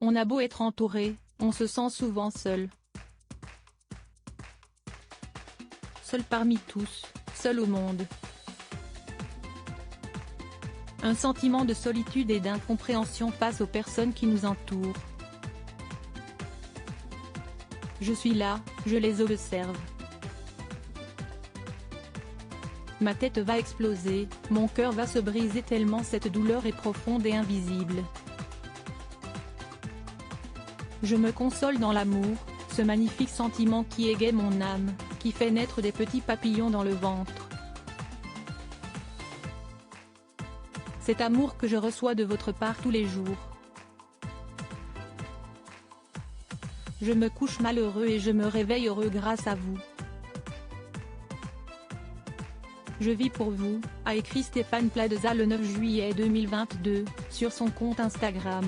On a beau être entouré, on se sent souvent seul. Seul parmi tous, seul au monde. Un sentiment de solitude et d'incompréhension face aux personnes qui nous entourent. Je suis là, je les observe. Ma tête va exploser, mon cœur va se briser tellement cette douleur est profonde et invisible. Je me console dans l'amour, ce magnifique sentiment qui égaie mon âme, qui fait naître des petits papillons dans le ventre. Cet amour que je reçois de votre part tous les jours. Je me couche malheureux et je me réveille heureux grâce à vous. Je vis pour vous, a écrit Stéphane Plaza le 9 juillet 2022, sur son compte Instagram.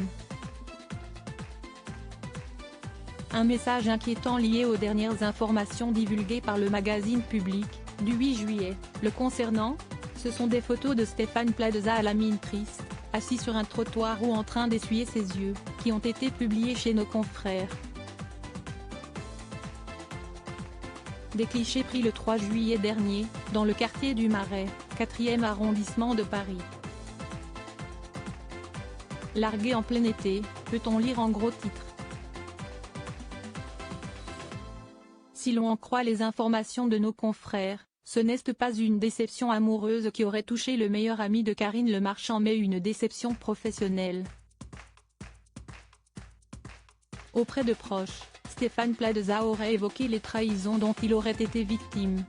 Un message inquiétant lié aux dernières informations divulguées par le magazine Public, du 8 juillet, le concernant. Ce sont des photos de Stéphane Plaza à la mine triste, assis sur un trottoir ou en train d'essuyer ses yeux, qui ont été publiées chez nos confrères. Des clichés pris le 3 juillet dernier, dans le quartier du Marais, 4e arrondissement de Paris. Largué en plein été, peut-on lire en gros titre. Si l'on en croit les informations de nos confrères, ce n'est pas une déception amoureuse qui aurait touché le meilleur ami de Karine Le Marchand mais une déception professionnelle. Auprès de proches, Stéphane Plaza aurait évoqué les trahisons dont il aurait été victime.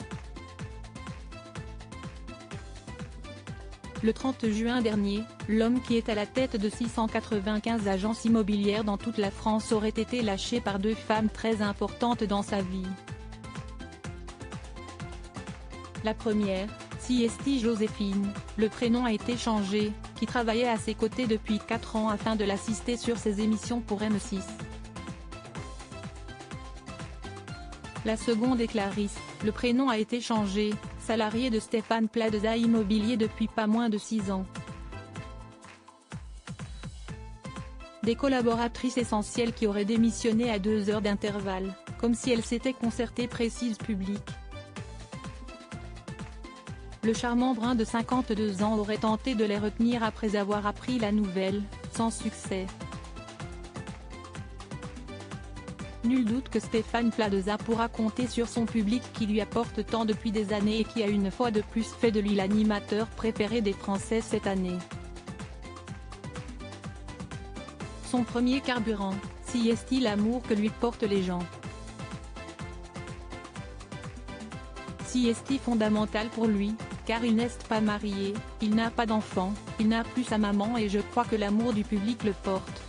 Le 30 juin dernier, l'homme qui est à la tête de 695 agences immobilières dans toute la France aurait été lâché par deux femmes très importantes dans sa vie. La première, Siesti Joséphine, le prénom a été changé, qui travaillait à ses côtés depuis 4 ans afin de l'assister sur ses émissions pour M6. La seconde est Clarisse, le prénom a été changé, salariée de Stéphane Plaza Immobilier depuis pas moins de 6 ans. Des collaboratrices essentielles qui auraient démissionné à 2 heures d'intervalle, comme si elles s'étaient concertées précise Public. Le charmant brun de 52 ans aurait tenté de les retenir après avoir appris la nouvelle, sans succès. Nul doute que Stéphane Plaza pourra compter sur son public qui lui apporte tant depuis des années et qui a une fois de plus fait de lui l'animateur préféré des Français cette année. Son premier carburant, Siesti l'amour que lui portent les gens. Siesti fondamental pour lui, car il n'est pas marié, il n'a pas d'enfant, il n'a plus sa maman et je crois que l'amour du public le porte.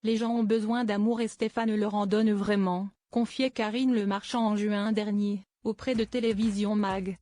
Les gens ont besoin d'amour et Stéphane leur en donne vraiment, confiait Karine Le Marchand en juin dernier, auprès de Télévision Mag.